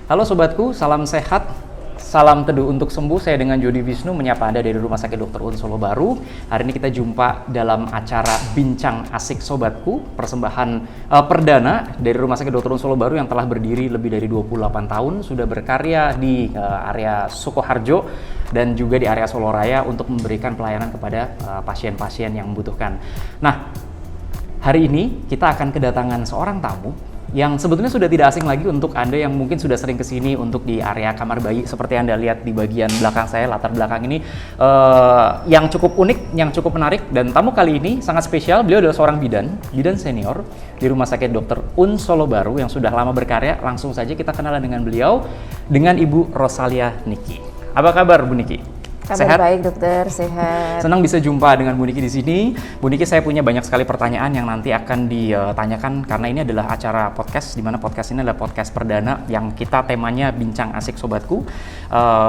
Halo sobatku, salam sehat, salam teduh untuk sembuh. Saya dengan Jody Wisnu menyapa Anda dari Rumah Sakit Dr. Un Solo Baru. Hari ini kita jumpa dalam acara Bincang Asik Sobatku, persembahan perdana dari Rumah Sakit Dr. Un Solo Baru yang telah berdiri lebih dari 28 tahun, sudah berkarya di area Sukoharjo dan juga di area Soloraya untuk memberikan pelayanan kepada pasien-pasien yang membutuhkan. Nah, hari ini kita akan kedatangan seorang tamu yang sebetulnya sudah tidak asing lagi untuk Anda yang mungkin sudah sering kesini untuk di area kamar bayi seperti Anda lihat di bagian belakang saya, latar belakang ini yang cukup unik, yang cukup menarik. Dan tamu kali ini sangat spesial, beliau adalah seorang bidan senior di Rumah Sakit Dr. Un Solo Baru yang sudah lama berkarya. Langsung saja kita kenalan dengan beliau, dengan Ibu Rosalia Niki. Apa kabar Bu Niki? Kabar Sehat? baik dokter, sehat. Senang bisa jumpa dengan Bu Niki di sini. Bu Niki, saya punya banyak sekali pertanyaan yang nanti akan ditanyakan karena ini adalah acara podcast, di mana podcast ini adalah podcast perdana yang kita temanya Bincang Asik Sobatku.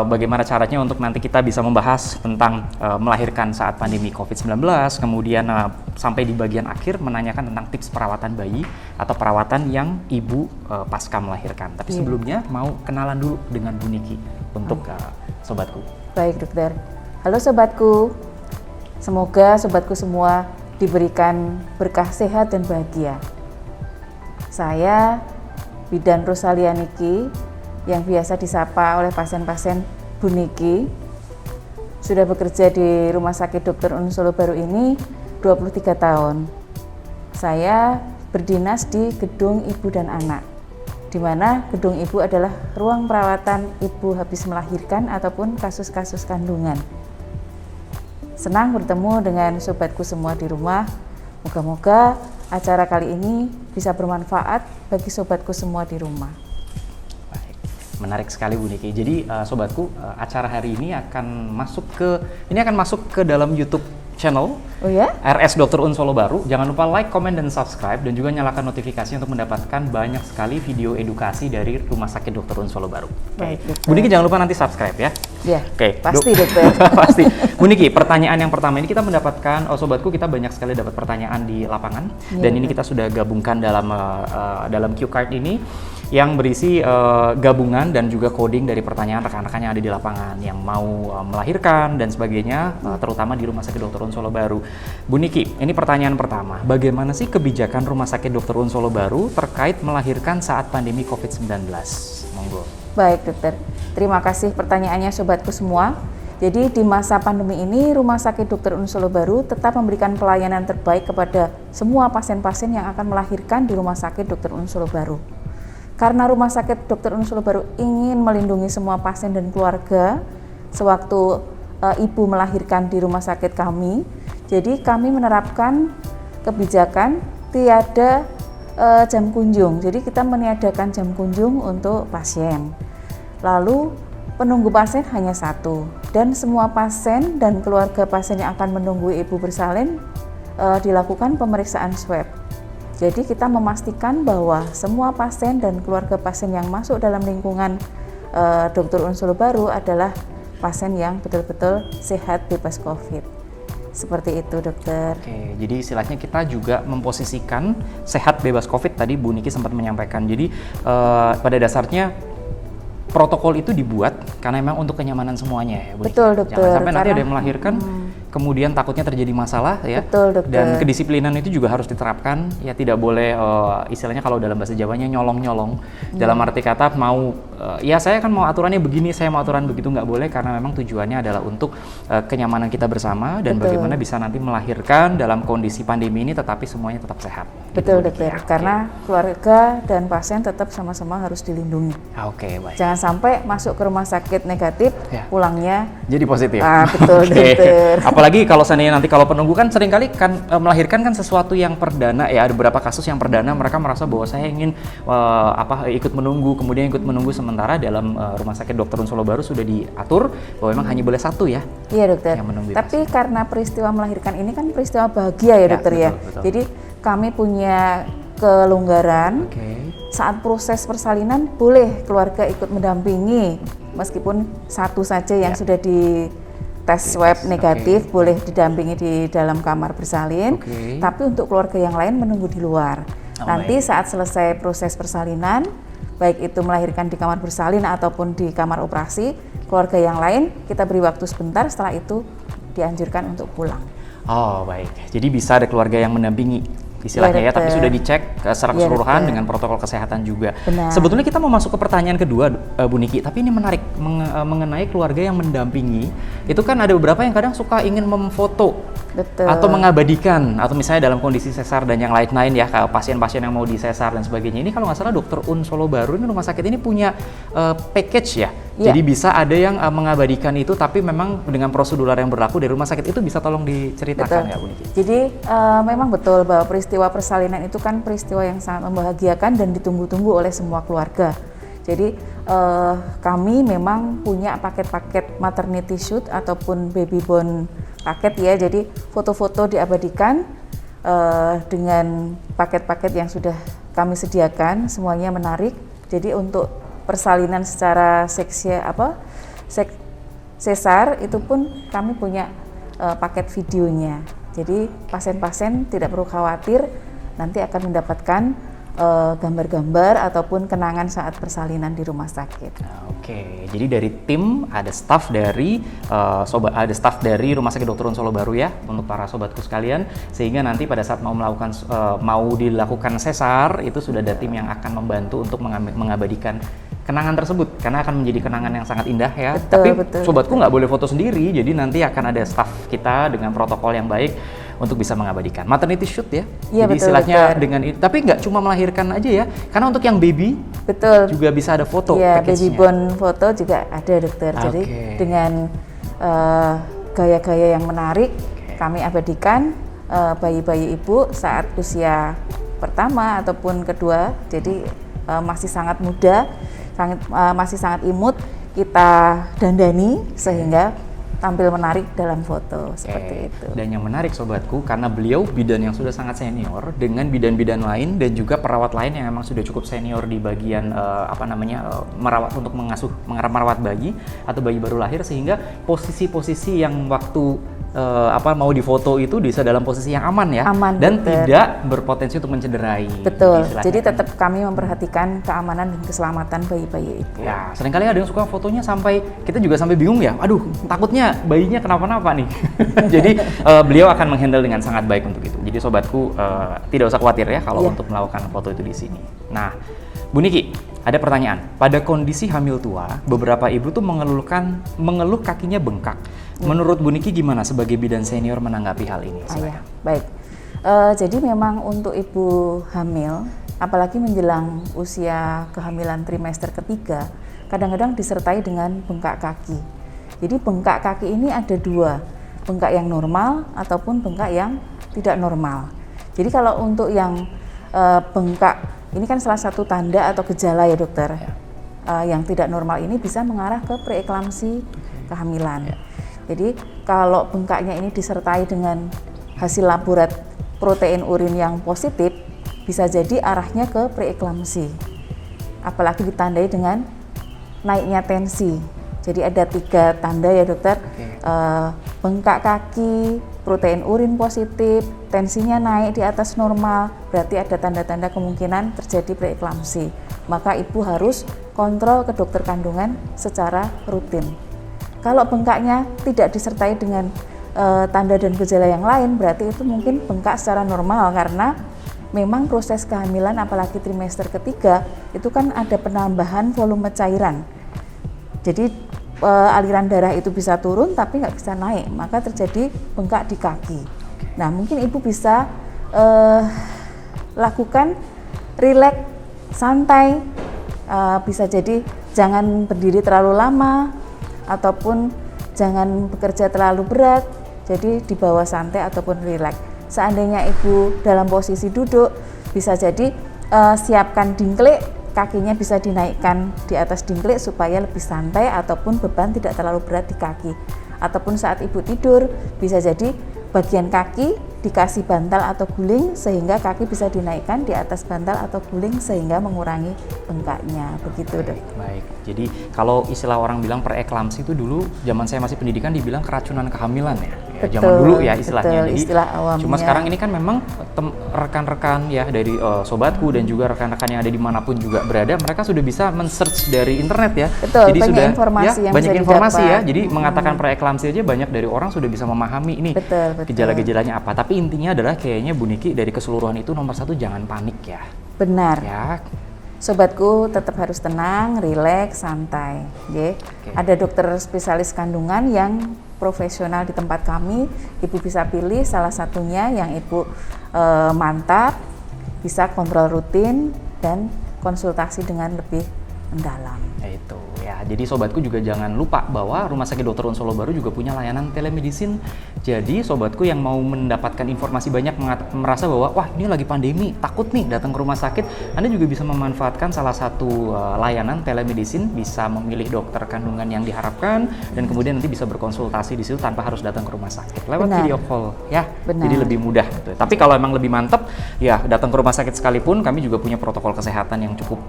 Bagaimana caranya untuk nanti kita bisa membahas tentang melahirkan saat pandemi COVID-19, kemudian sampai di bagian akhir menanyakan tentang tips perawatan bayi atau perawatan yang ibu pasca melahirkan. Tapi sebelumnya mau kenalan dulu dengan Bu Niki untuk sobatku. Baik dokter. Halo sobatku. Semoga sobatku semua diberikan berkah sehat dan bahagia. Saya Bidan Rosalia Niki yang biasa disapa oleh pasien-pasien Bu Niki. Sudah bekerja di Rumah Sakit Dr. Un Solo Baru ini 23 tahun. Saya berdinas di Gedung Ibu dan Anak, di mana gedung ibu adalah ruang perawatan ibu habis melahirkan ataupun kasus-kasus kandungan. Senang bertemu dengan sobatku semua di rumah. Moga-moga acara kali ini bisa bermanfaat bagi sobatku semua di rumah. Baik, menarik sekali Bu Niki. Jadi sobatku, acara hari ini akan masuk ke dalam YouTube channel RS Dr. Un Solo Baru. Jangan lupa like, comment, dan subscribe, dan juga nyalakan notifikasi untuk mendapatkan banyak sekali video edukasi dari Rumah Sakit Dr. Un Solo Baru. Baik, Bu Niki, jangan lupa nanti subscribe ya. Ya, Oke, pasti dokter. Pasti. Bu Niki, pertanyaan yang pertama ini kita mendapatkan, sobatku, kita banyak sekali dapat pertanyaan di lapangan, dan ini kita sudah gabungkan dalam cue card ini yang berisi gabungan dan juga coding dari pertanyaan rekan-rekan yang ada di lapangan yang mau melahirkan dan sebagainya, terutama di Rumah Sakit Dr. Un Solo Baru. Bu Niki, ini pertanyaan pertama. Bagaimana sih kebijakan Rumah Sakit Dr. Un Solo Baru terkait melahirkan saat pandemi COVID-19? Monggo. Baik dokter, terima kasih pertanyaannya sobatku semua. Jadi di masa pandemi ini Rumah Sakit Dr. Un Solo Baru tetap memberikan pelayanan terbaik kepada semua pasien-pasien yang akan melahirkan di Rumah Sakit Dr. Un Solo Baru. Karena Rumah Sakit Dr. Un Solo Baru ingin melindungi semua pasien dan keluarga sewaktu ibu melahirkan di rumah sakit kami, jadi kami menerapkan kebijakan tiada jam kunjung. Jadi kita meniadakan jam kunjung untuk pasien. Lalu penunggu pasien hanya satu, dan semua pasien dan keluarga pasien yang akan menunggu ibu bersalin dilakukan pemeriksaan swab. Jadi kita memastikan bahwa semua pasien dan keluarga pasien yang masuk dalam lingkungan Dr. Un Solo Baru adalah pasien yang betul-betul sehat bebas COVID. Seperti itu dokter. Oke, jadi istilahnya kita juga memposisikan sehat bebas COVID, tadi Bu Niki sempat menyampaikan. Jadi pada dasarnya protokol itu dibuat karena memang untuk kenyamanan semuanya ya Bu Niki. Betul dokter. Jangan sampai nanti ada yang melahirkan kemudian takutnya terjadi masalah ya. Betul dokter. Dan kedisiplinan itu juga harus diterapkan ya, tidak boleh istilahnya kalau dalam bahasa Jawanya nyolong-nyolong. Dalam arti kata mau ya saya kan mau aturannya begini, saya mau aturan begitu, nggak boleh, karena memang tujuannya adalah untuk kenyamanan kita bersama dan bagaimana bisa nanti melahirkan dalam kondisi pandemi ini tetapi semuanya tetap sehat. Betul dokter, karena keluarga dan pasien tetap sama-sama harus dilindungi. Oke, baik. Jangan sampai masuk ke rumah sakit negatif, pulangnya jadi positif. Betul dokter. Apalagi kalau seandainya nanti kalau penunggu kan seringkali kan melahirkan kan sesuatu yang perdana ya, ada beberapa kasus yang perdana mereka merasa bahwa saya ingin ikut menunggu, kemudian ikut menunggu, sementara dalam Rumah Sakit Dr. Un Solo Baru sudah diatur bahwa memang hanya boleh satu ya. Iya dokter. Tapi karena peristiwa melahirkan ini kan peristiwa bahagia ya dokter ya. Betul. Jadi kami punya kelonggaran. Saat proses persalinan boleh keluarga ikut mendampingi, meskipun satu saja yang sudah di tes swab negatif boleh didampingi di dalam kamar bersalin, tapi untuk keluarga yang lain menunggu di luar. Nanti saat selesai proses persalinan baik itu melahirkan di kamar bersalin ataupun di kamar operasi, keluarga yang lain kita beri waktu sebentar, setelah itu dianjurkan untuk pulang. Oh baik, jadi bisa ada keluarga yang mendampingi istilahnya ya, tapi sudah dicek secara keseluruhan dengan protokol kesehatan juga. Benar. Sebetulnya kita mau masuk ke pertanyaan kedua, Bu Niki, tapi ini menarik mengenai keluarga yang mendampingi. Itu kan ada beberapa yang kadang suka ingin memfoto atau mengabadikan, atau misalnya dalam kondisi sesar dan yang lain-lain ya, pasien-pasien yang mau disesar dan sebagainya. Ini kalau nggak salah Dr. Un Solo Baru ini rumah sakit ini punya package ya. Jadi bisa ada yang mengabadikan itu, tapi memang dengan prosedur yang berlaku dari rumah sakit itu, bisa tolong diceritakan ya Bu Niki? Jadi memang betul bahwa peristiwa persalinan itu kan peristiwa yang sangat membahagiakan dan ditunggu-tunggu oleh semua keluarga. Jadi kami memang punya paket-paket maternity shoot ataupun baby bond paket ya. Jadi foto-foto diabadikan dengan paket-paket yang sudah kami sediakan, semuanya menarik. Jadi untuk persalinan secara sesar itu pun kami punya paket videonya. Jadi pasien-pasien tidak perlu khawatir nanti akan mendapatkan gambar-gambar ataupun kenangan saat persalinan di rumah sakit. Oke, jadi dari tim ada staff dari Rumah Sakit Dr. Un Solo Baru ya, untuk para sobatku sekalian, sehingga nanti pada saat mau dilakukan sesar itu sudah ada tim yang akan membantu untuk mengabadikan kenangan tersebut, karena akan menjadi kenangan yang sangat indah ya. Tapi sobatku nggak boleh foto sendiri, jadi nanti akan ada staff kita dengan protokol yang baik untuk bisa mengabadikan. Maternity shoot ya, jadi istilahnya dengan itu. Tapi nggak cuma melahirkan aja ya, karena untuk yang baby juga bisa ada foto. Iya, baby bond foto juga ada dokter. Jadi dengan gaya-gaya yang menarik, kami abadikan bayi-bayi ibu saat usia pertama ataupun kedua, jadi masih sangat muda, masih sangat imut, kita dandani sehingga tampil menarik dalam foto seperti itu. Dan yang menarik sobatku, karena beliau bidan yang sudah sangat senior dengan bidan-bidan lain dan juga perawat lain yang memang sudah cukup senior di bagian merawat untuk merawat bayi atau bayi baru lahir, sehingga posisi-posisi yang waktu mau difoto itu bisa dalam posisi yang aman ya, dan tidak berpotensi untuk mencederai. Betul. Jadi tetap kami memperhatikan keamanan dan keselamatan bayi-bayi itu. Ya, seringkali ada yang suka fotonya sampai kita juga sampai bingung ya. Aduh, takutnya bayinya kenapa-napa nih. Jadi beliau akan menghandle dengan sangat baik untuk itu. Jadi sobatku tidak usah khawatir ya kalau untuk melakukan foto itu di sini. Nah, Bu Niki, ada pertanyaan. Pada kondisi hamil tua, beberapa ibu tuh mengeluh kakinya bengkak. Menurut Bu Niki gimana sebagai bidan senior menanggapi hal ini? Baik. Jadi memang untuk ibu hamil, apalagi menjelang usia kehamilan trimester ketiga, kadang-kadang disertai dengan bengkak kaki. Jadi bengkak kaki ini ada dua, bengkak yang normal ataupun bengkak yang tidak normal. Jadi kalau untuk yang bengkak, ini kan salah satu tanda atau gejala ya dokter, yang tidak normal ini bisa mengarah ke preeklamsi kehamilan. Jadi kalau bengkaknya ini disertai dengan hasil laborat protein urin yang positif, bisa jadi arahnya ke preeklamsi. Apalagi ditandai dengan naiknya tensi. Jadi ada 3 tanda ya dokter, bengkak kaki, protein urin positif, tensinya naik di atas normal, berarti ada tanda-tanda kemungkinan terjadi preeklamsi. Maka ibu harus kontrol ke dokter kandungan secara rutin. Kalau bengkaknya tidak disertai dengan tanda dan gejala yang lain, berarti itu mungkin bengkak secara normal, karena memang proses kehamilan apalagi trimester ketiga itu kan ada penambahan volume cairan. Jadi aliran darah itu bisa turun tapi nggak bisa naik, maka terjadi bengkak di kaki. Nah, mungkin ibu bisa lakukan rileks, santai, bisa jadi jangan berdiri terlalu lama ataupun jangan bekerja terlalu berat, jadi di bawah santai ataupun rileks. Seandainya ibu dalam posisi duduk, bisa jadi siapkan dingklik, kakinya bisa dinaikkan di atas dingklik supaya lebih santai ataupun beban tidak terlalu berat di kaki. Ataupun saat ibu tidur, bisa jadi bagian kaki dikasih bantal atau guling sehingga kaki bisa dinaikkan di atas bantal atau guling sehingga mengurangi bengkaknya, begitu dok. Baik, jadi kalau istilah orang bilang preeklamsi itu dulu zaman saya masih pendidikan dibilang keracunan kehamilan ya. ya, zaman dulu ya istilahnya. Betul, Jadi istilah awamnya. cuma sekarang ini kan memang rekan-rekan ya dari sobatku dan juga rekan-rekan yang ada dimanapun juga berada, mereka sudah bisa men-search dari internet ya. Betul, jadi banyak sudah informasi yang banyak bisa informasi didapat. ya. Jadi mengatakan preeklamsi aja banyak dari orang sudah bisa memahami ini gejala-gejalanya apa. Tapi intinya adalah kayaknya Bu Niki dari keseluruhan itu nomor satu jangan panik ya. Benar. Ya. Sobatku tetap harus tenang, rileks, santai. Ada dokter spesialis kandungan yang profesional di tempat kami. Ibu bisa pilih salah satunya yang Ibu mantap, bisa kontrol rutin dan konsultasi dengan lebih mendalam. Itu ya. Jadi sobatku juga jangan lupa bahwa Rumah Sakit Dr. Un Solo Baru juga punya layanan telemedicine. Jadi sobatku yang mau mendapatkan informasi banyak merasa bahwa wah ini lagi pandemi, takut nih datang ke rumah sakit, Anda juga bisa memanfaatkan salah satu layanan telemedicine, bisa memilih dokter kandungan yang diharapkan dan kemudian nanti bisa berkonsultasi di situ tanpa harus datang ke rumah sakit lewat video call ya. Jadi lebih mudah gitu. Tapi kalau emang lebih mantap ya datang ke rumah sakit sekalipun, kami juga punya protokol kesehatan yang cukup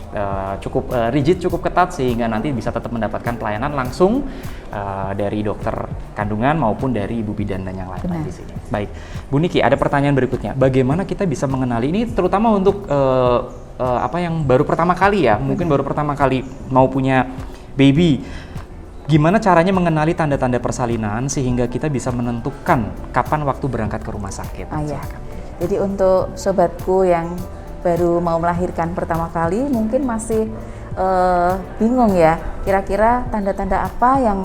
rigid, cukup ketat sehingga nanti bisa tetap mendapatkan pelayanan langsung dari dokter kandungan maupun dari ibu bidan dan yang lain di sini. Baik, Bu Niki, ada pertanyaan berikutnya. Bagaimana kita bisa mengenali ini, terutama untuk apa yang baru pertama kali ya, mungkin baru pertama kali mau punya baby. Gimana caranya mengenali tanda-tanda persalinan sehingga kita bisa menentukan kapan waktu berangkat ke rumah sakit? Jadi untuk sobatku yang baru mau melahirkan pertama kali, mungkin masih bingung ya, kira-kira tanda-tanda apa yang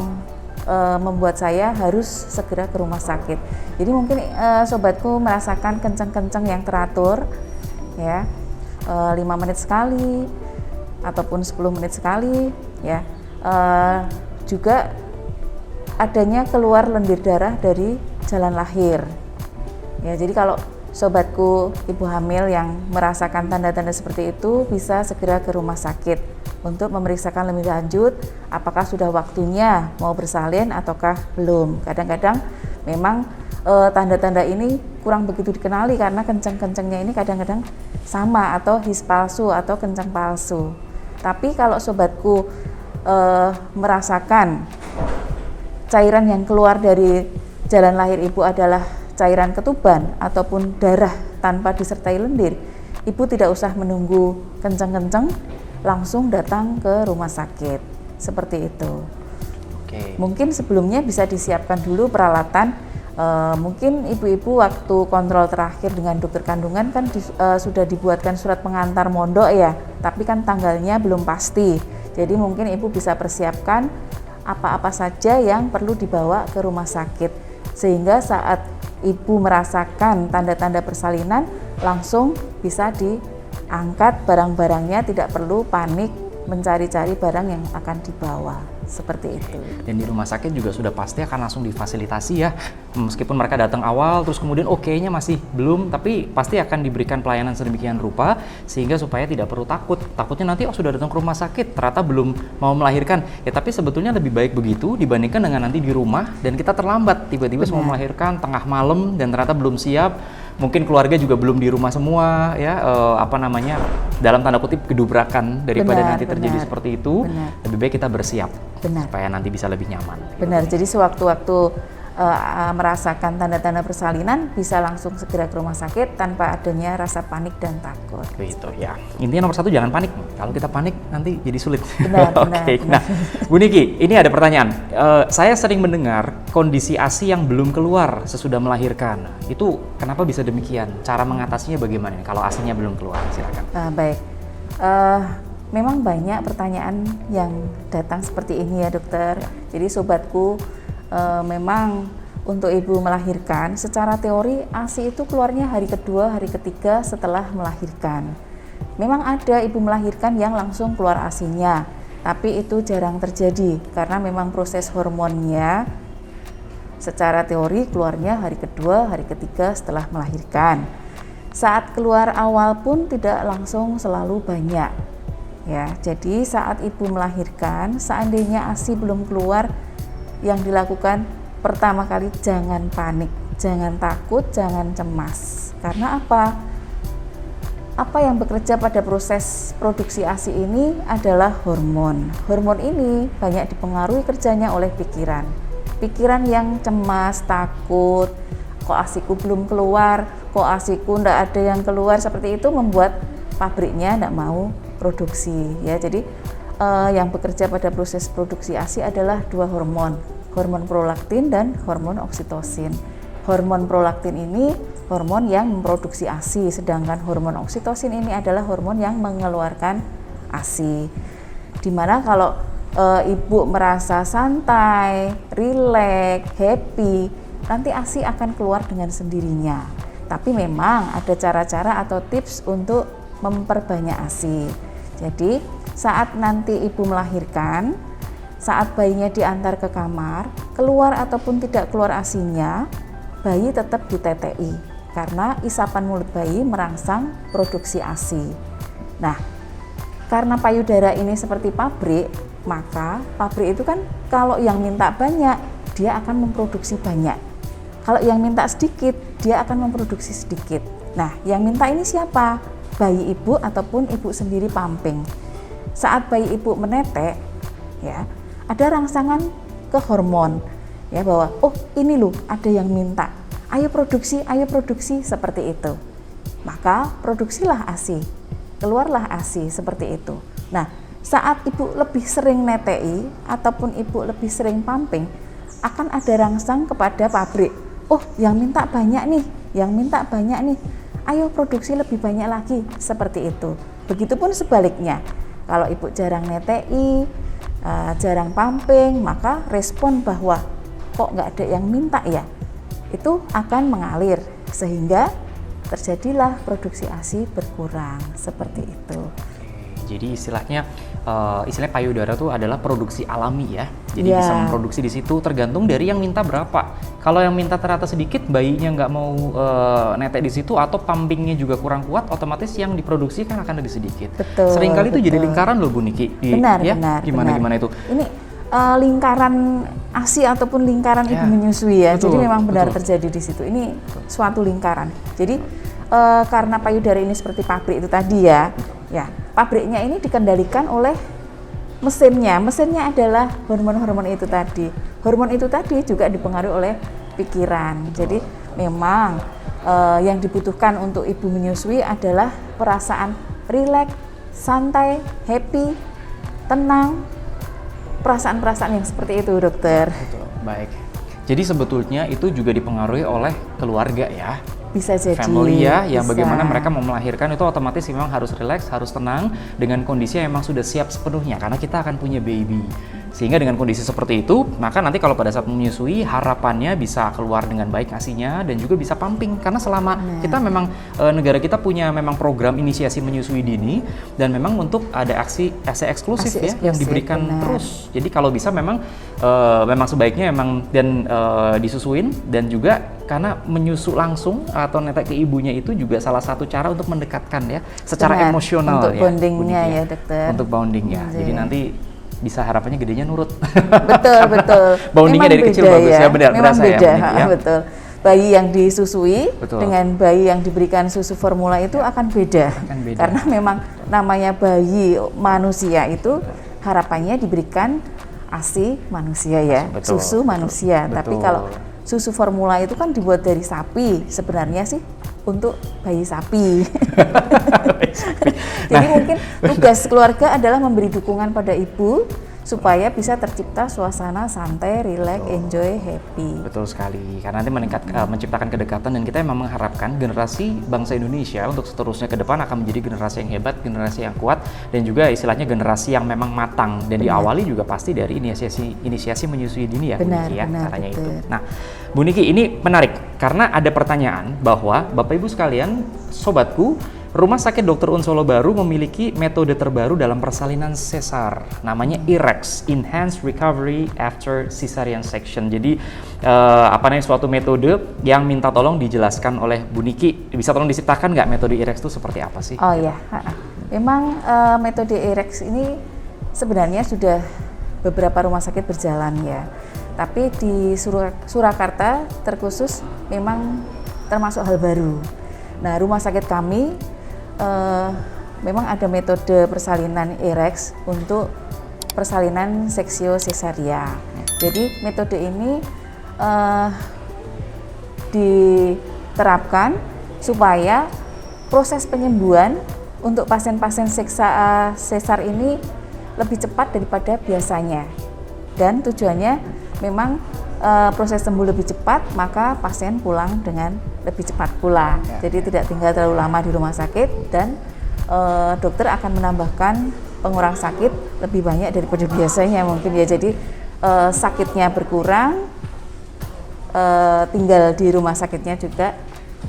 membuat saya harus segera ke rumah sakit. Jadi mungkin sobatku merasakan kenceng-kenceng yang teratur ya, 5 menit sekali ataupun 10 menit sekali ya. Juga adanya keluar lendir darah dari jalan lahir ya. Jadi kalau sobatku ibu hamil yang merasakan tanda-tanda seperti itu bisa segera ke rumah sakit untuk memeriksakan lebih lanjut apakah sudah waktunya mau bersalin ataukah belum. Kadang-kadang memang tanda-tanda ini kurang begitu dikenali karena kenceng-kencengnya ini kadang-kadang sama atau his palsu atau kenceng palsu. Tapi kalau sobatku merasakan cairan yang keluar dari jalan lahir ibu adalah cairan ketuban ataupun darah tanpa disertai lendir, ibu tidak usah menunggu kenceng-kenceng, langsung datang ke rumah sakit. Seperti itu. Mungkin sebelumnya bisa disiapkan dulu peralatan. Mungkin ibu-ibu waktu kontrol terakhir dengan dokter kandungan kan sudah dibuatkan surat pengantar mondok ya, tapi kan tanggalnya belum pasti. Jadi mungkin ibu bisa persiapkan apa-apa saja yang perlu dibawa ke rumah sakit sehingga saat ibu merasakan tanda-tanda persalinan langsung bisa diangkat barang-barangnya, tidak perlu panik mencari-cari barang yang akan dibawa. Seperti itu. Dan di rumah sakit juga sudah pasti akan langsung difasilitasi ya, meskipun mereka datang awal terus kemudian oke-nya masih belum, tapi pasti akan diberikan pelayanan sedemikian rupa sehingga supaya tidak perlu takutnya nanti sudah datang ke rumah sakit ternyata belum mau melahirkan ya. Tapi sebetulnya lebih baik begitu dibandingkan dengan nanti di rumah dan kita terlambat tiba-tiba mau melahirkan tengah malam dan ternyata belum siap, mungkin keluarga juga belum di rumah semua ya, dalam tanda kutip gedobrakan daripada nanti terjadi seperti itu. Lebih baik kita bersiap supaya nanti bisa lebih nyaman. Jadi sewaktu-waktu merasakan tanda-tanda persalinan bisa langsung segera ke rumah sakit tanpa adanya rasa panik dan takut. Begitu ya. Intinya nomor satu jangan panik. Kalau kita panik nanti jadi sulit. Benar. Nah, Bu Niki, ini ada pertanyaan. Saya sering mendengar kondisi ASI yang belum keluar sesudah melahirkan. Itu kenapa bisa demikian? Cara mengatasinya bagaimana kalau ASI-nya belum keluar? Silakan. Baik. Memang banyak pertanyaan yang datang seperti ini ya dokter. Jadi sobatku, memang untuk ibu melahirkan secara teori ASI itu keluarnya hari kedua, hari ketiga setelah melahirkan. Memang ada ibu melahirkan yang langsung keluar ASI-nya, tapi itu jarang terjadi karena memang proses hormonnya secara teori keluarnya hari kedua, hari ketiga setelah melahirkan. Saat keluar awal pun tidak langsung selalu banyak. Ya, jadi saat ibu melahirkan, seandainya ASI belum keluar, yang dilakukan pertama kali jangan panik, jangan takut, jangan cemas. Karena apa? Apa yang bekerja pada proses produksi ASI ini adalah hormon. Hormon ini banyak dipengaruhi kerjanya oleh pikiran. pikiran yang cemas, takut, kok ASIku belum keluar, kok ASIku ndak ada yang keluar, seperti itu membuat pabriknya ndak mau produksi ya. Jadi yang bekerja pada proses produksi ASI adalah dua hormon, hormon prolaktin dan hormon oksitosin. Hormon prolaktin ini hormon yang memproduksi ASI, sedangkan hormon oksitosin ini adalah hormon yang mengeluarkan ASI. Dimana kalau ibu merasa santai, rileks, happy, nanti ASI akan keluar dengan sendirinya. Tapi memang ada cara-cara atau tips untuk memperbanyak ASI. Jadi saat nanti ibu melahirkan, saat bayinya diantar ke kamar, keluar ataupun tidak keluar ASI-nya, bayi tetap ditetei karena isapan mulut bayi merangsang produksi ASI. Nah, karena payudara ini seperti pabrik, maka pabrik itu kan kalau yang minta banyak, dia akan memproduksi banyak. Kalau yang minta sedikit, dia akan memproduksi sedikit. Nah, yang minta ini siapa? Bayi ibu ataupun ibu sendiri pumping. Saat bayi ibu menetek, ya, ada rangsangan ke hormon, ya, bahwa oh ini loh ada yang minta, ayo produksi seperti itu. Maka produksilah ASI, keluarlah ASI seperti itu. Nah, saat ibu lebih sering netei ataupun ibu lebih sering pumping, akan ada rangsang kepada pabrik. Oh, yang minta banyak nih, ayo produksi lebih banyak lagi, seperti itu. Begitupun sebaliknya, kalau ibu jarang netei, jarang pumping, maka respon bahwa kok nggak ada yang minta ya, itu akan mengalir sehingga terjadilah produksi ASI berkurang, seperti itu. Jadi istilahnya payudara itu adalah produksi alami ya. Jadi bisa memproduksi di situ tergantung dari yang minta berapa. Kalau yang minta ternyata sedikit, bayinya nggak mau netek di situ atau pumpingnya juga kurang kuat, otomatis yang diproduksi kan akan lebih sedikit. Betul. Seringkali itu jadi lingkaran loh Bu Niki. Benar. Gimana itu? Ini lingkaran ASI ataupun lingkaran ibu menyusui ya. Betul, jadi memang benar terjadi di situ. Ini suatu lingkaran. Jadi karena payudara ini seperti pabrik itu tadi ya. Pabriknya ini dikendalikan oleh mesinnya. Mesinnya adalah hormon-hormon itu tadi. Hormon itu tadi juga dipengaruhi oleh pikiran. Jadi memang yang dibutuhkan untuk ibu menyusui adalah perasaan rileks, santai, happy, tenang, perasaan-perasaan yang seperti itu, dokter. Betul. Baik. Jadi sebetulnya itu juga dipengaruhi oleh keluarga ya. Bisa jadi. Family ya, yang bisa. Bagaimana mereka mau melahirkan itu otomatis memang harus rileks, harus tenang dengan kondisi yang memang sudah siap sepenuhnya karena kita akan punya baby. Sehingga dengan kondisi seperti itu, maka nanti kalau pada saat menyusui harapannya bisa keluar dengan baik ASI-nya dan juga bisa pumping karena selama kita memang negara kita punya memang program inisiasi menyusui dini dan memang untuk ada ASI eksklusif ya yang diberikan terus. Jadi kalau bisa memang sebaiknya memang dan disusuin dan juga karena menyusu langsung atau netek ke ibunya itu juga salah satu cara untuk mendekatkan ya secara emosional untuk ya. Bondingnya ya dokter. Untuk bonding ya. Jadi nanti bisa harapannya gedenya nurut. Betul. Bondingnya dari kecil bagus ya, benar memang beda ya. Betul. Bayi yang disusui betul. Dengan bayi yang diberikan susu formula itu akan beda. Karena memang namanya bayi manusia itu harapannya diberikan ASI manusia ya, betul. susu manusia. Betul. Tapi kalau susu formula itu kan dibuat dari sapi, sebenarnya sih untuk bayi sapi. Jadi mungkin tugas keluarga adalah memberi dukungan pada ibu supaya bisa tercipta suasana santai, rileks, enjoy, happy. Betul sekali, karena nanti menciptakan kedekatan dan kita memang mengharapkan generasi bangsa Indonesia untuk seterusnya ke depan akan menjadi generasi yang hebat, generasi yang kuat, dan juga istilahnya generasi yang memang matang dan diawali juga pasti dari inisiasi menyusui dini ya, benar, Bu Niki ya, caranya betul. itu. Nah, Bu Niki ini menarik karena ada pertanyaan bahwa Bapak Ibu sekalian, sobatku, Rumah Sakit Dr. Un Solo Baru memiliki metode terbaru dalam persalinan sesar, namanya IREX, Enhanced Recovery After Cesarean Section. Jadi suatu metode yang minta tolong dijelaskan oleh Bu Niki. Bisa tolong diceritakan nggak metode IREX itu seperti apa sih? Oh ya, memang metode IREX ini sebenarnya sudah beberapa rumah sakit berjalan ya. Tapi di Surakarta terkhusus memang termasuk hal baru. Nah, rumah sakit kami memang ada metode persalinan IREX untuk persalinan seksio sesaria. Jadi metode ini diterapkan supaya proses penyembuhan untuk pasien-pasien sesar ini lebih cepat daripada biasanya. Dan tujuannya memang proses sembuh lebih cepat, maka pasien pulang dengan lebih cepat pula. Jadi tidak tinggal terlalu lama di rumah sakit, dan dokter akan menambahkan pengurang sakit lebih banyak daripada biasanya mungkin ya. Jadi sakitnya berkurang, tinggal di rumah sakitnya juga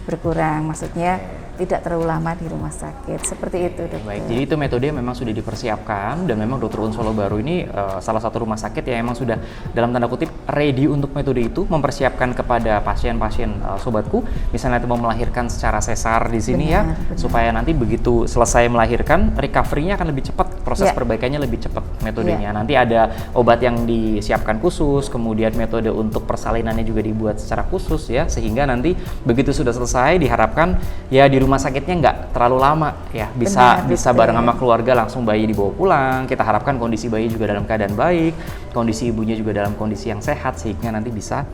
berkurang, maksudnya tidak terlalu lama di rumah sakit. Seperti itu, dokter. Baik, jadi itu metode yang memang sudah dipersiapkan, dan memang Dr. Un Solo Baru ini salah satu rumah sakit yang memang sudah dalam tanda kutip ready untuk metode itu, mempersiapkan kepada pasien-pasien sobatku, misalnya itu mau melahirkan secara sesar di sini, benar. Supaya nanti begitu selesai melahirkan, recovery-nya akan lebih cepat, proses perbaikannya lebih cepat metodenya. Nanti ada obat yang disiapkan khusus, kemudian metode untuk persalinannya juga dibuat secara khusus ya, sehingga nanti begitu sudah selesai diharapkan ya di rumah sakitnya nggak terlalu lama ya, bisa bareng sama keluarga langsung bayi dibawa pulang. Kita harapkan kondisi bayi juga dalam keadaan baik, kondisi ibunya juga dalam kondisi yang sehat, sehingga nanti bisa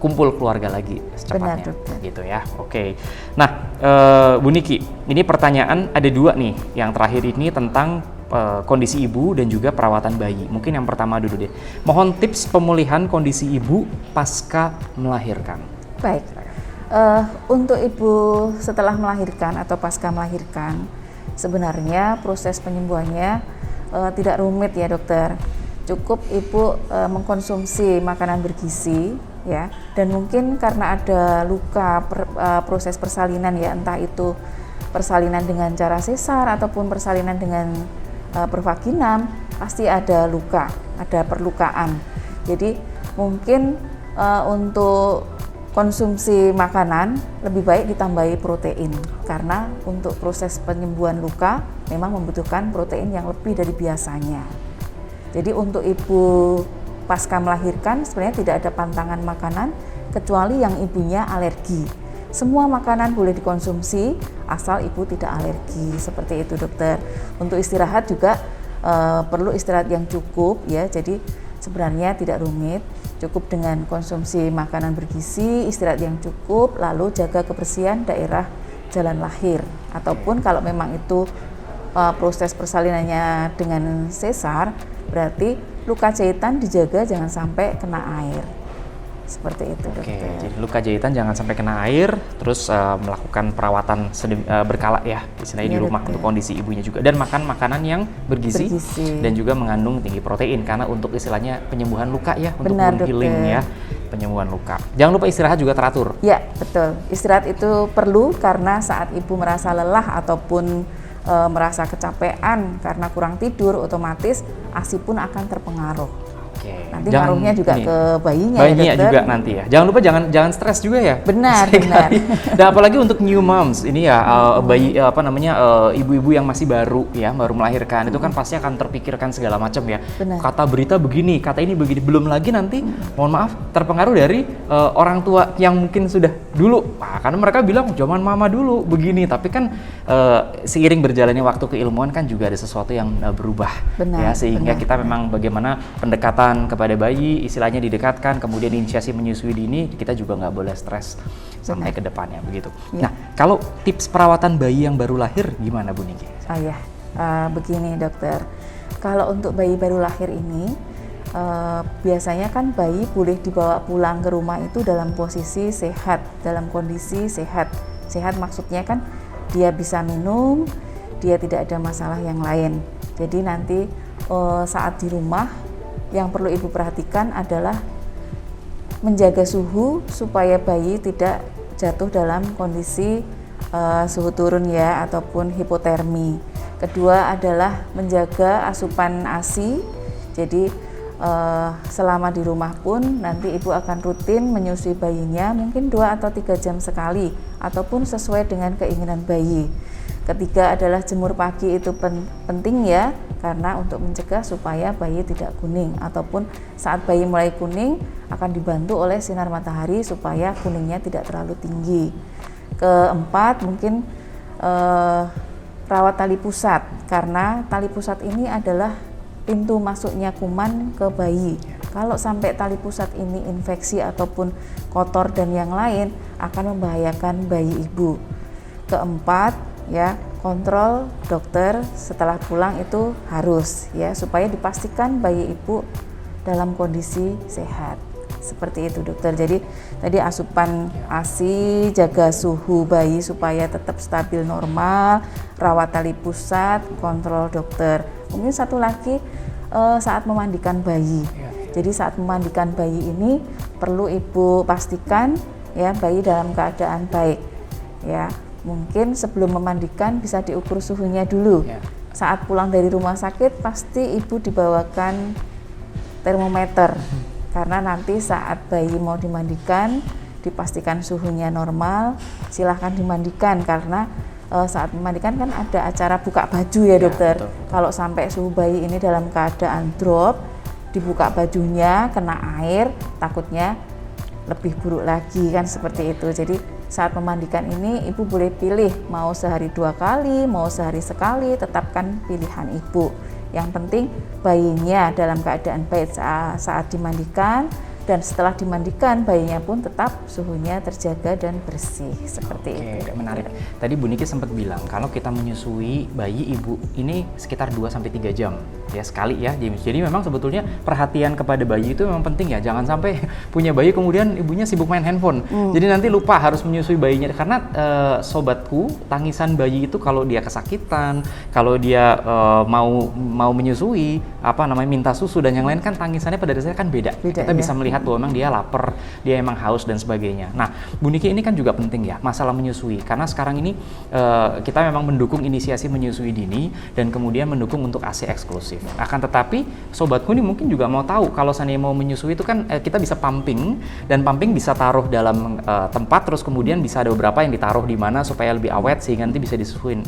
kumpul keluarga lagi secepatnya. Benar, gitu ya. Oke. Nah, Bu Niki, ini pertanyaan ada dua nih. Yang terakhir ini tentang kondisi ibu dan juga perawatan bayi. Mungkin yang pertama dulu deh. Mohon tips pemulihan kondisi ibu pasca melahirkan. Baik. Untuk ibu setelah melahirkan atau pasca melahirkan, sebenarnya proses penyembuhannya tidak rumit ya, dokter. Cukup ibu mengkonsumsi makanan bergizi ya, dan mungkin karena ada luka proses persalinan ya, entah itu persalinan dengan cara sesar ataupun persalinan dengan pervaginam, pasti ada luka, ada perlukaan. Jadi mungkin untuk konsumsi makanan lebih baik ditambahi protein, karena untuk proses penyembuhan luka memang membutuhkan protein yang lebih dari biasanya. Jadi untuk ibu pasca melahirkan sebenarnya tidak ada pantangan makanan kecuali yang ibunya alergi. Semua makanan boleh dikonsumsi asal ibu tidak alergi, seperti itu, dokter. Untuk istirahat juga perlu istirahat yang cukup ya, jadi sebenarnya tidak rumit. Cukup dengan konsumsi makanan bergizi, istirahat yang cukup, lalu jaga kebersihan daerah jalan lahir. Ataupun kalau memang itu proses persalinannya dengan sesar, berarti luka jahitan dijaga jangan sampai kena air. Seperti itu, dokter. Oke, jadi luka jahitan jangan sampai kena air, terus melakukan perawatan berkala ya, istilahnya di rumah, untuk kondisi ibunya juga, dan makan makanan yang bergizi dan juga mengandung tinggi protein, karena untuk istilahnya penyembuhan luka ya, untuk healing ya, penyembuhan luka. Jangan lupa istirahat juga teratur. Ya, betul. Istirahat itu perlu, karena saat ibu merasa lelah ataupun merasa kecapean karena kurang tidur, otomatis ASI pun akan terpengaruh. Nanti ngaruhnya juga ke bayinya ya, juga nanti ya. Jangan lupa jangan stres juga ya. Benar. Dan apalagi untuk new moms ini ya, bayi ibu-ibu yang masih baru melahirkan, itu kan pasti akan terpikirkan segala macam ya. Benar. Kata berita begini, kata ini begini, belum lagi nanti mohon maaf terpengaruh dari orang tua yang mungkin sudah dulu. Karena mereka bilang zaman mama dulu begini, tapi kan seiring berjalannya waktu keilmuan kan juga ada sesuatu yang berubah. Benar, ya, sehingga kita memang bagaimana pendekatan kepada bayi, istilahnya didekatkan, kemudian inisiasi menyusui dini, kita juga nggak boleh stres sampai ke depannya begitu. Ya. Nah, kalau tips perawatan bayi yang baru lahir gimana, Bu Niki? Begini, dokter. Kalau untuk bayi baru lahir ini, biasanya kan bayi boleh dibawa pulang ke rumah itu dalam posisi sehat, dalam kondisi sehat. Sehat maksudnya kan dia bisa minum, dia tidak ada masalah yang lain. Jadi nanti saat di rumah, yang perlu ibu perhatikan adalah menjaga suhu supaya bayi tidak jatuh dalam kondisi suhu turun ya, ataupun hipotermi. Kedua adalah menjaga asupan ASI. Jadi selama di rumah pun nanti ibu akan rutin menyusui bayinya, mungkin 2 atau 3 jam sekali, ataupun sesuai dengan keinginan bayi. Ketiga adalah jemur pagi, itu penting ya, karena untuk mencegah supaya bayi tidak kuning, ataupun saat bayi mulai kuning akan dibantu oleh sinar matahari supaya kuningnya tidak terlalu tinggi. Keempat, mungkin rawat tali pusat, karena tali pusat ini adalah pintu masuknya kuman ke bayi. Kalau sampai tali pusat ini infeksi ataupun kotor dan yang lain akan membahayakan bayi ibu. Keempat, ya, kontrol dokter setelah pulang itu harus, ya, supaya dipastikan bayi ibu dalam kondisi sehat. Seperti itu dokter. Jadi tadi asupan ASI, jaga suhu bayi supaya tetap stabil normal, rawat tali pusat, kontrol dokter. Mungkin satu lagi saat memandikan bayi. Jadi saat memandikan bayi ini perlu ibu pastikan ya bayi dalam keadaan baik. Ya, mungkin sebelum memandikan bisa diukur suhunya dulu. Saat pulang dari rumah sakit pasti ibu dibawakan termometer. Karena nanti saat bayi mau dimandikan, dipastikan suhunya normal, silahkan dimandikan karena saat memandikan kan ada acara buka baju ya dokter. Kalau sampai suhu bayi ini dalam keadaan drop, dibuka bajunya, kena air, takutnya lebih buruk lagi kan seperti itu. Jadi saat memandikan ini ibu boleh pilih mau sehari 2 kali, mau sehari sekali, tetapkan pilihan ibu. Yang penting bayinya dalam keadaan baik saat dimandikan, dan setelah dimandikan bayinya pun tetap suhunya terjaga dan bersih seperti itu. Menarik. Tadi Bu Niki sempat bilang kalau kita menyusui bayi ibu ini sekitar 2-3 jam ya sekali ya James. Jadi memang sebetulnya perhatian kepada bayi itu memang penting ya. Jangan sampai punya bayi kemudian ibunya sibuk main handphone. Jadi nanti lupa harus menyusui bayinya karena sobatku, tangisan bayi itu kalau dia kesakitan, kalau dia mau menyusui, minta susu dan yang lain kan tangisannya pada dasarnya kan beda. Kita bisa melihat bahwa memang dia lapar, dia emang haus dan sebagainya. Nah, Bu Niki ini kan juga penting ya masalah menyusui karena sekarang ini kita memang mendukung inisiasi menyusui dini dan kemudian mendukung untuk ASI eksklusif. Akan tetapi sobatku ini mungkin juga mau tahu kalau seandainya mau menyusui itu kan kita bisa pumping dan pumping bisa taruh dalam tempat terus kemudian bisa ada beberapa yang ditaruh di mana supaya lebih awet sehingga nanti bisa disusuin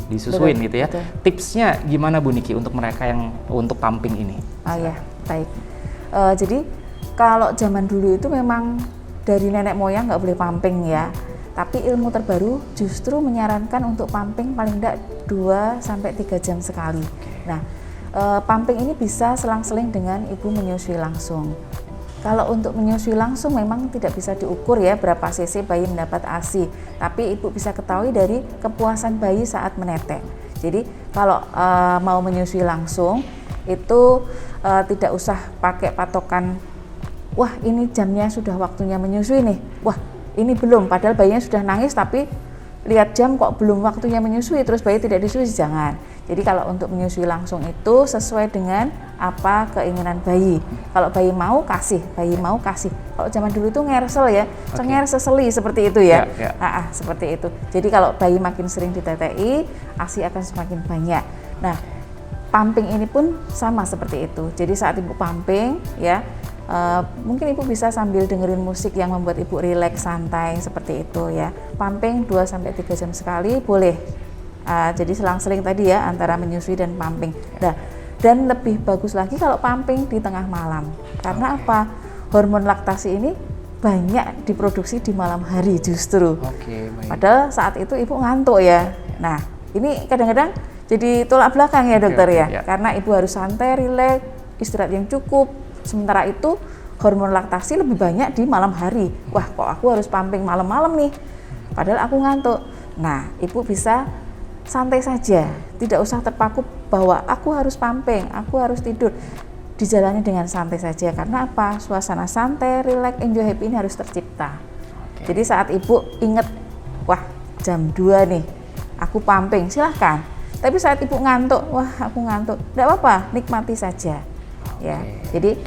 gitu ya. Betul. Tipsnya gimana Bu Niki untuk mereka yang untuk pumping ini? Ya, baik. Jadi kalau zaman dulu itu memang dari nenek moyang nggak boleh pumping ya. Tapi ilmu terbaru justru menyarankan untuk pumping paling tidak 2-3 jam sekali. Nah, pumping ini bisa selang-seling dengan ibu menyusui langsung. Kalau untuk menyusui langsung memang tidak bisa diukur ya berapa cc bayi mendapat ASI. Tapi ibu bisa ketahui dari kepuasan bayi saat menetek. Jadi kalau mau menyusui langsung itu tidak usah pakai patokan. Wah, ini jamnya sudah waktunya menyusui nih. Wah, ini belum, padahal bayinya sudah nangis tapi lihat jam kok belum waktunya menyusui, terus bayi tidak disusui, jangan. Jadi kalau untuk menyusui langsung itu sesuai dengan apa keinginan bayi. Kalau bayi mau kasih. Kalau zaman dulu itu ngersel ya, cengar seseli seperti itu ya. Seperti itu. Jadi kalau bayi makin sering ditetei, ASI akan semakin banyak. Nah, pumping ini pun sama seperti itu. Jadi saat ibu pumping ya, mungkin ibu bisa sambil dengerin musik yang membuat ibu rileks, santai seperti itu ya. Pumping 2-3 jam sekali boleh. Jadi selang-seling tadi ya antara menyusui dan pumping. Nah, dan lebih bagus lagi kalau pumping di tengah malam. Karena apa? Hormon laktasi ini banyak diproduksi di malam hari justru. Padahal saat itu ibu ngantuk ya. Nah, ini kadang-kadang jadi tolak belakang ya dokter ya. Karena ibu harus santai, rileks, istirahat yang cukup. Sementara itu hormon laktasi lebih banyak di malam hari. Wah, kok aku harus pumping malam-malam nih, padahal aku ngantuk. Nah, ibu bisa santai saja, tidak usah terpaku bahwa aku harus pumping, aku harus tidur. Dijalani dengan santai saja, karena apa? Suasana santai, relax, enjoy, happy ini harus tercipta. Jadi saat ibu ingat, wah jam 2 nih, aku pumping, silahkan. Tapi saat ibu ngantuk, wah aku ngantuk, tidak apa-apa, nikmati saja. Ya, jadi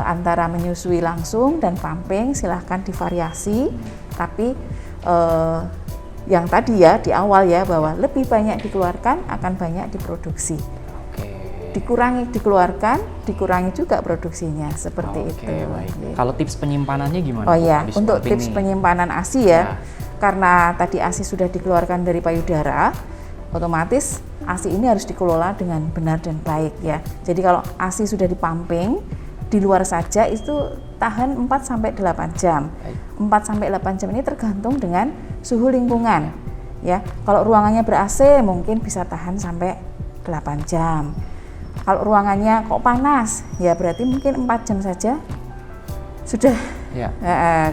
antara menyusui langsung dan pumping silahkan divariasi, tapi yang tadi ya di awal ya bahwa lebih banyak dikeluarkan akan banyak diproduksi. Dikurangi dikeluarkan, dikurangi juga produksinya seperti itu. Kalau tips penyimpanannya gimana? Untuk tips penyimpanan ASI ya, karena tadi ASI sudah dikeluarkan dari payudara, otomatis ASI ini harus dikelola dengan benar dan baik ya. Jadi kalau ASI sudah dipumping di luar saja itu tahan 4-8 jam. 4-8 jam ini tergantung dengan suhu lingkungan ya. Kalau ruangannya ber-AC mungkin bisa tahan sampai 8 jam. Kalau ruangannya kok panas, ya berarti mungkin 4 jam saja sudah Ya.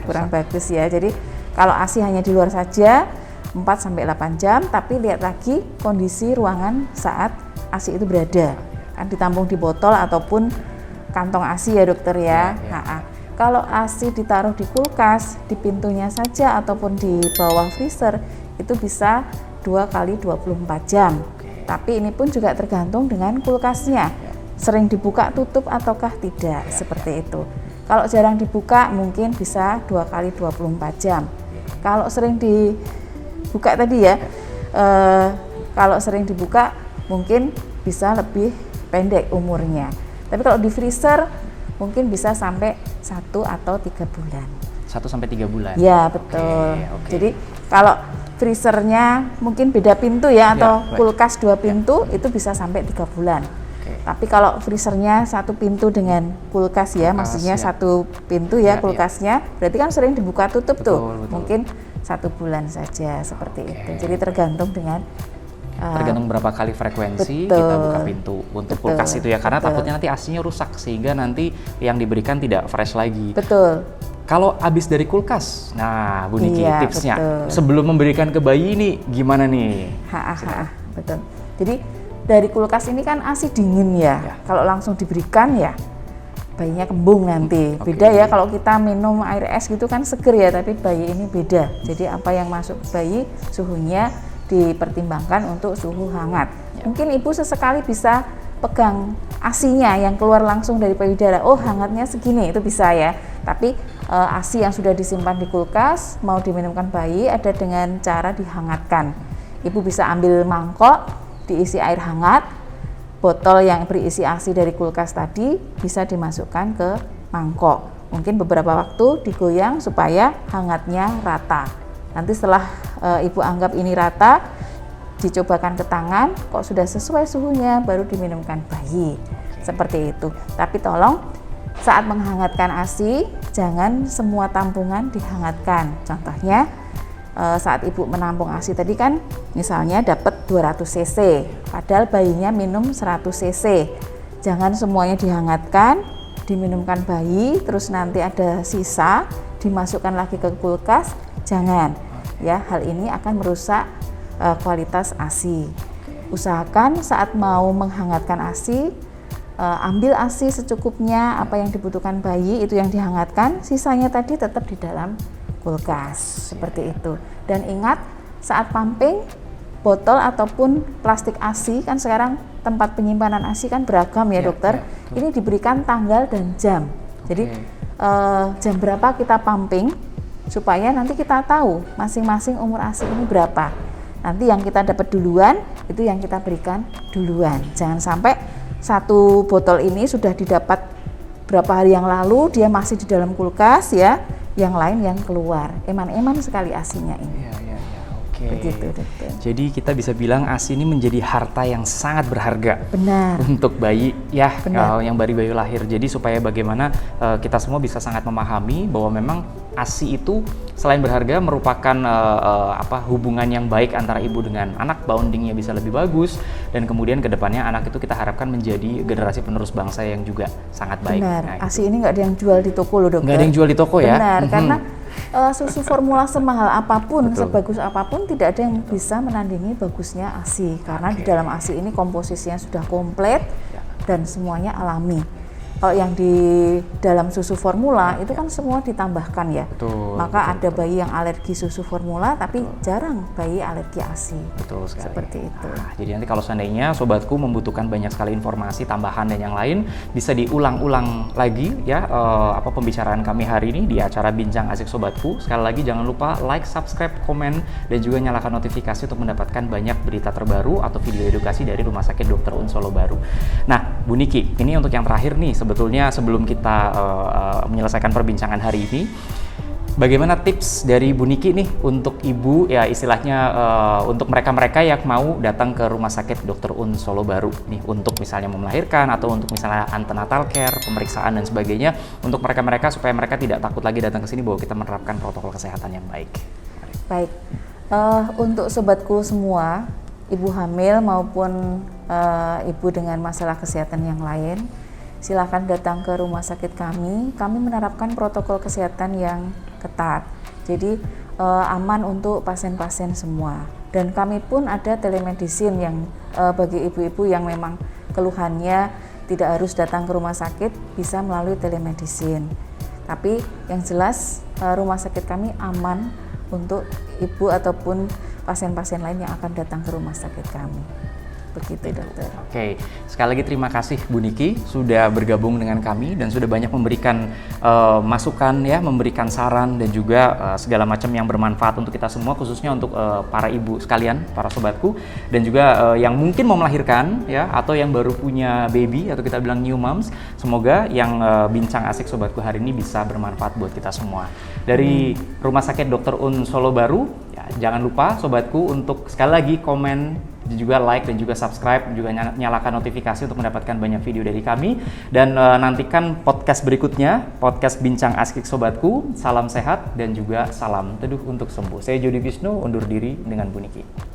kurang bagus ya. Jadi kalau ASI hanya di luar saja 4-8 jam, tapi lihat lagi kondisi ruangan saat ASI itu berada. Kan ditampung di botol ataupun kantong ASI ya dokter ya. Kalau ASI ditaruh di kulkas, di pintunya saja ataupun di bawah freezer, itu bisa 2 kali 24 jam. Tapi ini pun juga tergantung dengan kulkasnya. Sering dibuka tutup ataukah tidak, seperti itu. Kalau jarang dibuka mungkin bisa 2 kali 24 jam. Kalau sering dibuka tadi ya, kalau sering dibuka mungkin bisa lebih pendek umurnya. Tapi kalau di freezer mungkin bisa sampai 1 atau 3 bulan. 1-3 bulan? Ya betul. Jadi kalau freezernya mungkin beda pintu ya, atau kulkas 2 pintu, itu bisa sampai 3 bulan. Tapi kalau freezernya 1 pintu dengan kulkas ya, maksudnya 1 pintu ya kulkasnya, berarti kan sering dibuka tutup tuh, mungkin 1 bulan saja seperti itu. Jadi tergantung dengan tergantung berapa kali frekuensi kita buka pintu untuk kulkas itu ya, karena takutnya nanti ASI-nya rusak sehingga nanti yang diberikan tidak fresh lagi. Betul. Kalau habis dari kulkas, nah Bu Niki tipsnya sebelum memberikan ke bayi ini gimana nih? Betul. Jadi dari kulkas ini kan ASI dingin ya. Kalau langsung diberikan ya bayinya kembung nanti. Beda ya kalau kita minum air es gitu kan seger ya, tapi bayi ini beda. Jadi apa yang masuk ke bayi suhunya dipertimbangkan untuk suhu hangat. Mungkin ibu sesekali bisa pegang ASI-nya yang keluar langsung dari payudara. Oh, hangatnya segini, itu bisa ya. Tapi ASI yang sudah disimpan di kulkas mau diminumkan bayi ada dengan cara dihangatkan. Ibu bisa ambil mangkok, diisi air hangat, botol yang berisi ASI dari kulkas tadi bisa dimasukkan ke mangkok. Mungkin beberapa waktu digoyang supaya hangatnya rata. Nanti setelah ibu anggap ini rata, dicobakan ke tangan, kok sudah sesuai suhunya, baru diminumkan bayi. Seperti itu. Tapi tolong saat menghangatkan ASI, jangan semua tampungan dihangatkan. Contohnya, saat ibu menampung ASI tadi kan misalnya dapat 200 cc, padahal bayinya minum 100 cc. Jangan semuanya dihangatkan, diminumkan bayi, terus nanti ada sisa, dimasukkan lagi ke kulkas. Jangan, ya, hal ini akan merusak kualitas ASI. Usahakan saat mau menghangatkan ASI, ambil ASI secukupnya, apa yang dibutuhkan bayi itu yang dihangatkan, sisanya tadi tetap di dalam kulkas, seperti itu. Dan ingat, saat pumping, botol ataupun plastik ASI, kan sekarang tempat penyimpanan ASI kan beragam ya dokter, ini diberikan tanggal dan jam. Jadi jam berapa kita pumping, supaya nanti kita tahu masing-masing umur ASI ini berapa. Nanti yang kita dapat duluan, itu yang kita berikan duluan. Jangan sampai satu botol ini sudah didapat berapa hari yang lalu, dia masih di dalam kulkas ya, yang lain yang keluar. Eman-eman sekali ASI-nya ini. Begitu, dokter. Jadi kita bisa bilang ASI ini menjadi harta yang sangat berharga. Benar. Untuk bayi ya, yang baru lahir. Jadi supaya bagaimana kita semua bisa sangat memahami bahwa memang ASI itu selain berharga merupakan hubungan yang baik antara ibu dengan anak, bondingnya bisa lebih bagus, dan kemudian kedepannya anak itu kita harapkan menjadi generasi penerus bangsa yang juga sangat baik. Benar. Nah, ASI ini nggak ada yang jual di toko loh dokter. Nggak ada yang jual di toko ya? Benar, karena susu formula semahal apapun, sebagus apapun, tidak ada yang bisa menandingi bagusnya ASI. Karena di dalam ASI ini komposisinya sudah komplit dan semuanya alami. Kalau yang di dalam susu formula itu kan semua ditambahkan ya. Maka ada bayi yang alergi susu formula, tapi jarang bayi alergi ASI. Betul sekali. Seperti itu. Jadi nanti kalau seandainya sobatku membutuhkan banyak sekali informasi tambahan dan yang lain, bisa diulang-ulang lagi ya pembicaraan kami hari ini di acara Bincang Asik Sobatku. Sekali lagi jangan lupa like, subscribe, komen, dan juga nyalakan notifikasi untuk mendapatkan banyak berita terbaru atau video edukasi dari Rumah Sakit Dr. Un Solo Baru. Nah, Bu Niki, ini untuk yang terakhir nih, sebetulnya sebelum kita menyelesaikan perbincangan hari ini, bagaimana tips dari Bu Niki nih untuk ibu ya istilahnya untuk mereka-mereka yang mau datang ke Rumah Sakit Dr. Un Solo Baru nih untuk misalnya mau melahirkan atau untuk misalnya antenatal care, pemeriksaan dan sebagainya, untuk mereka-mereka supaya mereka tidak takut lagi datang ke sini bahwa kita menerapkan protokol kesehatan yang baik. Baik, untuk sobatku semua, ibu hamil maupun ibu dengan masalah kesehatan yang lain, silakan datang ke rumah sakit kami. Kami menerapkan protokol kesehatan yang ketat, jadi aman untuk pasien-pasien semua. Dan kami pun ada telemedicine yang bagi ibu-ibu yang memang keluhannya tidak harus datang ke rumah sakit, bisa melalui telemedicine. Tapi yang jelas rumah sakit kami aman untuk ibu ataupun pasien-pasien lain yang akan datang ke rumah sakit kami. Begitu, dokter. Oke, sekali lagi terima kasih Bu Niki sudah bergabung dengan kami dan sudah banyak memberikan masukan ya, memberikan saran dan juga segala macam yang bermanfaat untuk kita semua, khususnya untuk para ibu sekalian, para sobatku, dan juga yang mungkin mau melahirkan ya, atau yang baru punya baby atau kita bilang new moms. Semoga yang bincang asik sobatku hari ini bisa bermanfaat buat kita semua. Dari Rumah Sakit Dr. Un Solo Baru, ya, jangan lupa sobatku untuk sekali lagi komen, juga like dan juga subscribe, juga nyalakan notifikasi untuk mendapatkan banyak video dari kami. Dan nantikan podcast berikutnya, podcast Bincang Asik Sobatku. Salam sehat dan juga salam teduh untuk sembuh. Saya Jody Wisnu, undur diri dengan Bu Niki.